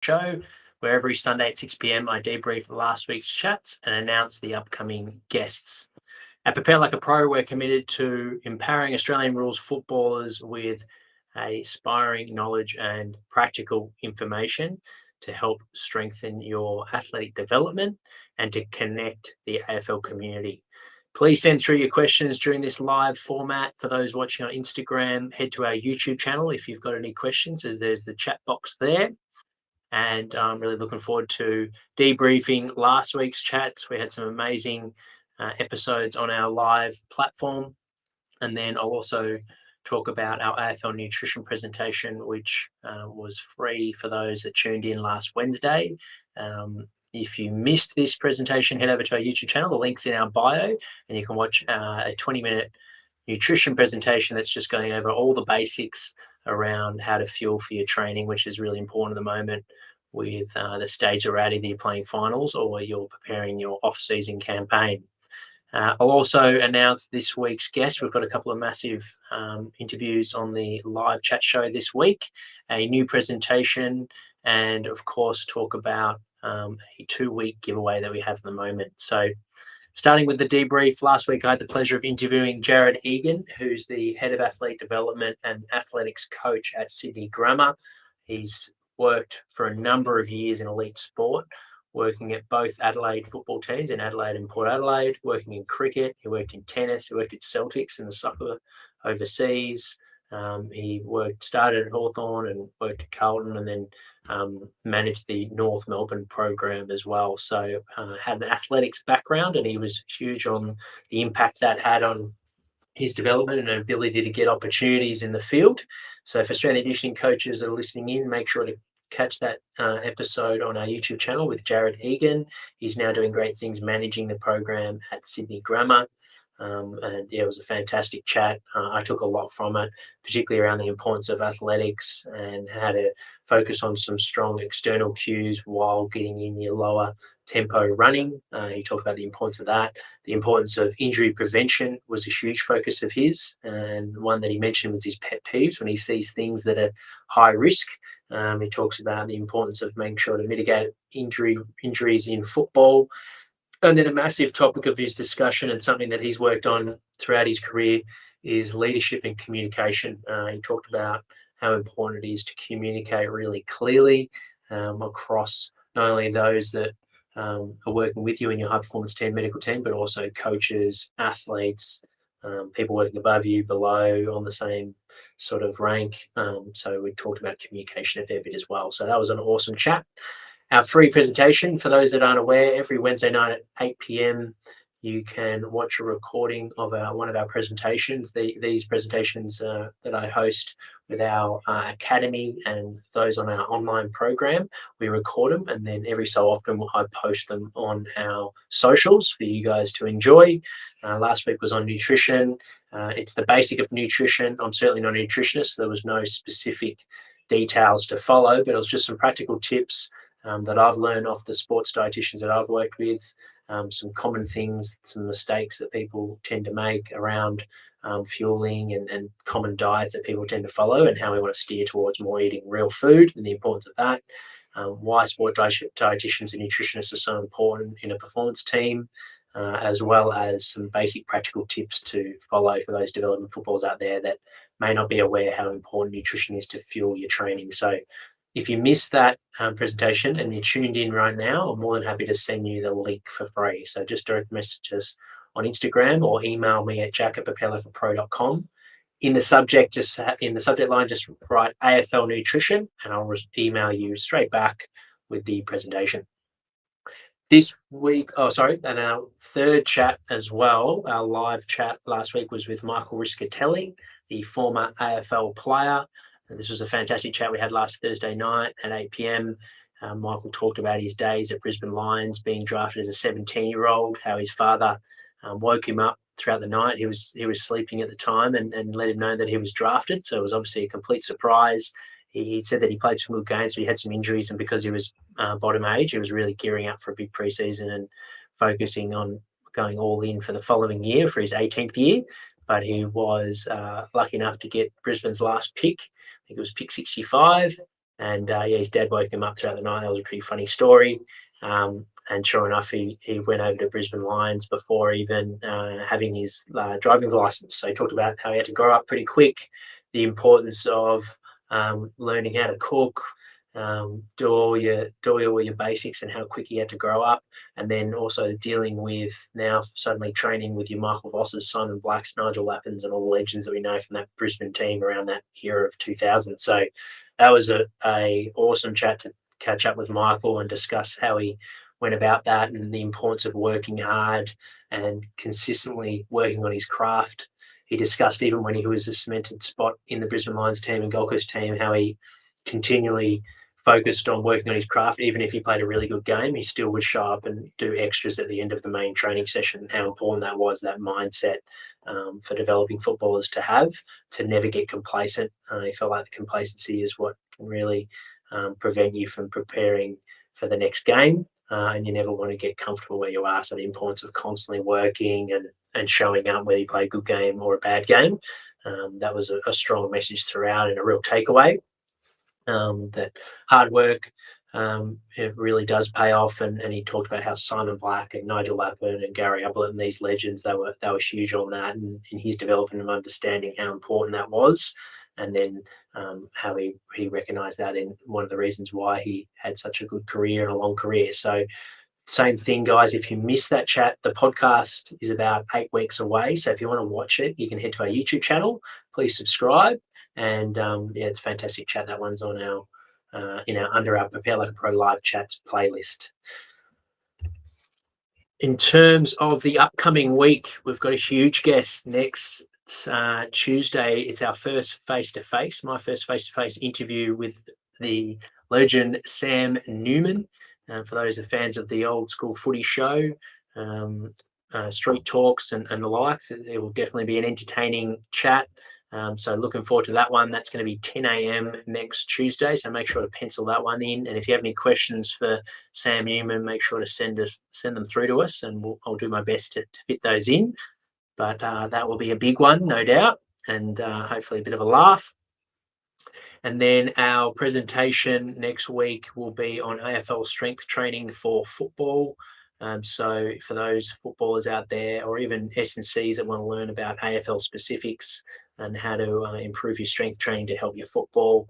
show, where every Sunday at 6 p.m. I debrief last week's chats and announce the upcoming guests. At Prepare Like a Pro, we're committed to empowering Australian rules footballers with aspiring knowledge and practical information to help strengthen your athletic development and to connect the AFL community. Please send through your questions during this live format. For those watching on Instagram, head to our YouTube channel if you've got any questions, as there's the chat box there. And I'm really looking forward to debriefing last week's chats. We had some amazing episodes on our live platform. And then I'll also talk about our AFL nutrition presentation, which was free for those that tuned in last Wednesday. If you missed this presentation, head over to our YouTube channel. The link's in our bio, and you can watch a 20-minute nutrition presentation that's just going over all the basics around how to fuel for your training, which is really important at the moment with the stage that we're at, either you're playing finals or you're preparing your off-season campaign. I'll also announce this week's guest. We've got a couple of massive interviews on the live chat show this week, a new presentation, and of course talk about a 2-week giveaway that we have at the moment. So starting with the debrief, last week I had the pleasure of interviewing Jarrod Egan, who's the Head of Athlete Development and Athletics Coach at Sydney Grammar. He's worked for a number of years in elite sport, working at both Adelaide football teams in Adelaide and Port Adelaide, working in cricket. He worked in tennis. He worked at Celtics in the soccer overseas. He started at Hawthorn and worked at Carlton, and then managed the North Melbourne program as well. So had an athletics background, and he was huge on the impact that had on his development and ability to get opportunities in the field. So for strength and conditioning coaches that are listening in, make sure to catch that episode on our YouTube channel with Jarrod Egan. He's now doing great things managing the program at Sydney Grammar. And yeah, it was a fantastic chat. I took a lot from it, particularly around the importance of athletics and how to focus on some strong external cues while getting in your lower tempo running. He talked about the importance of that. The importance of injury prevention was a huge focus of his, and one that he mentioned was his pet peeves when he sees things that are high risk. He talks about the importance of making sure to mitigate injuries in football. And then a massive topic of his discussion, and something that he's worked on throughout his career, is leadership and communication. He talked about how important it is to communicate really clearly across not only those that are working with you in your high performance team, medical team, but also coaches, athletes, people working above you, below, on the same sort of rank. So we talked about communication a fair bit as well. So that was an awesome chat. Our free presentation, for those that aren't aware, every Wednesday night at 8 p.m, you can watch a recording of one of our presentations. These presentations that I host with our academy and those on our online program, we record them, and then every so often I post them on our socials for you guys to enjoy. Last week was on nutrition. It's the basic of nutrition. I'm certainly not a nutritionist, so there was no specific details to follow, but it was just some practical tips that I've learned off the sports dietitians that I've worked with, some common things, some mistakes that people tend to make around fueling and common diets that people tend to follow, and how we want to steer towards more eating real food and the importance of that, why sport dietitians and nutritionists are so important in a performance team, as well as some basic practical tips to follow for those development footballers out there that may not be aware how important nutrition is to fuel your training. So if you missed that presentation and you're tuned in right now, I'm more than happy to send you the link for free. So just direct message us on Instagram or email me at jack@preparelikeapro.com. In the subject line, just write AFL Nutrition, and I'll email you straight back with the presentation. This week, and our third chat as well, our live chat last week was with Michael Rischitelli, the former AFL player. This was a fantastic chat we had last Thursday night at 8 p.m. Michael talked about his days at Brisbane Lions, being drafted as a 17-year-old, how his father woke him up throughout the night. He was sleeping at the time and let him know that he was drafted. So it was obviously a complete surprise. He said that he played some good games, but he had some injuries, and because he was bottom age, he was really gearing up for a big preseason and focusing on going all in for the following year for his 18th year. But he was lucky enough to get Brisbane's last pick. I think it was pick 65, And his dad woke him up throughout the night. That was a pretty funny story. And sure enough, he went over to Brisbane Lions before even having his driving license. So he talked about how he had to grow up pretty quick, the importance of learning how to cook, do all your basics, and how quick he had to grow up, and then also dealing with now suddenly training with your Michael Vosses, Simon Blacks, Nigel Lappins, and all the legends that we know from that Brisbane team around that era of 2000. So that was a awesome chat to catch up with Michael and discuss how he went about that and the importance of working hard and consistently working on his craft. He discussed even when he was a cemented spot in the Brisbane Lions team and Gold Coast team, how he continually focused on working on his craft. Even if he played a really good game, he still would show up and do extras at the end of the main training session. How important that was, that mindset for developing footballers to have, to never get complacent. He felt like the complacency is what can really prevent you from preparing for the next game. And you never want to get comfortable where you are. So the importance of constantly working and showing up, whether you play a good game or a bad game. That was a strong message throughout and a real takeaway. That hard work, it really does pay off. And he talked about how Simon Black and Nigel Lappin and Gary Ablett and these legends, they were huge on that, and he's developing and understanding how important that was. And then how he recognised that in one of the reasons why he had such a good career and a long career. So same thing, guys. If you missed that chat, the podcast is about 8 weeks away. So if you want to watch it, you can head to our YouTube channel. Please subscribe. And it's a fantastic chat. That one's on our under our Prepare Like a Pro live chats playlist. In terms of the upcoming week, we've got a huge guest next Tuesday. It's our first face-to-face, my first face-to-face interview with the legend Sam Newman. For those of fans of the old school footy show, street talks and the likes, it will definitely be an entertaining chat. So looking forward to that one. That's going to be 10 a.m. next Tuesday. So make sure to pencil that one in. And if you have any questions for Sam Newman, make sure to send them through to us, and I'll do my best to fit those in. But that will be a big one, no doubt, and hopefully a bit of a laugh. And then our presentation next week will be on AFL strength training for football. So for those footballers out there, or even S&Cs that want to learn about AFL specifics and how to improve your strength training to help your football,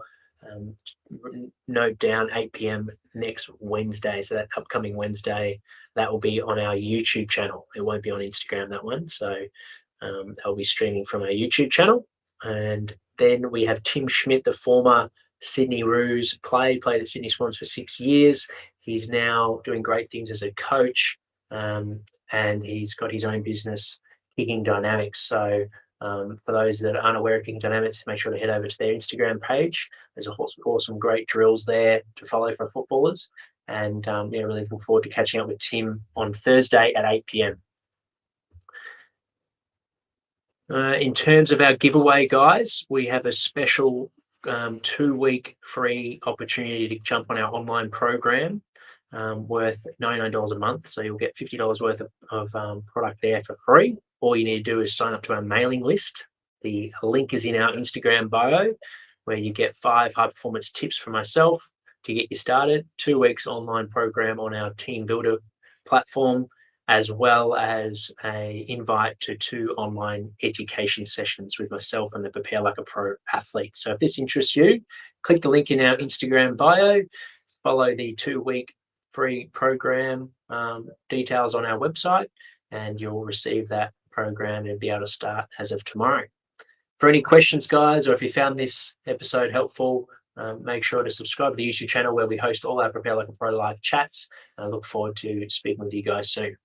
note down 8 p.m. next Wednesday. So that upcoming Wednesday, that will be on our YouTube channel. It won't be on Instagram, that one. So they'll be streaming from our YouTube channel. And then we have Tim Schmidt, the former Sydney Roos played at Sydney Swans for 6 years. He's now doing great things as a coach, and he's got his own business, Kicking Dynamics. So for those that aren't aware of Kicking Dynamics, make sure to head over to their Instagram page. There's awesome, great drills there to follow for footballers. And really looking forward to catching up with Tim on Thursday at 8 p.m. In terms of our giveaway, guys, we have a special 2-week free opportunity to jump on our online program worth $99 a month. So you'll get $50 worth of product there for free. All you need to do is sign up to our mailing list. The link is in our Instagram bio, where you get 5 high-performance tips from myself to get you started, 2 weeks online program on our Team Builder platform, as well as an invite to 2 online education sessions with myself and the Prepare Like a Pro athlete. So if this interests you, click the link in our Instagram bio, follow the 2-week free program details on our website, and you'll receive that program and be able to start as of tomorrow. For any questions, guys, or if you found this episode helpful, make sure to subscribe to the YouTube channel, where we host all our Prepare Like a Pro live chats. I look forward to speaking with you guys soon.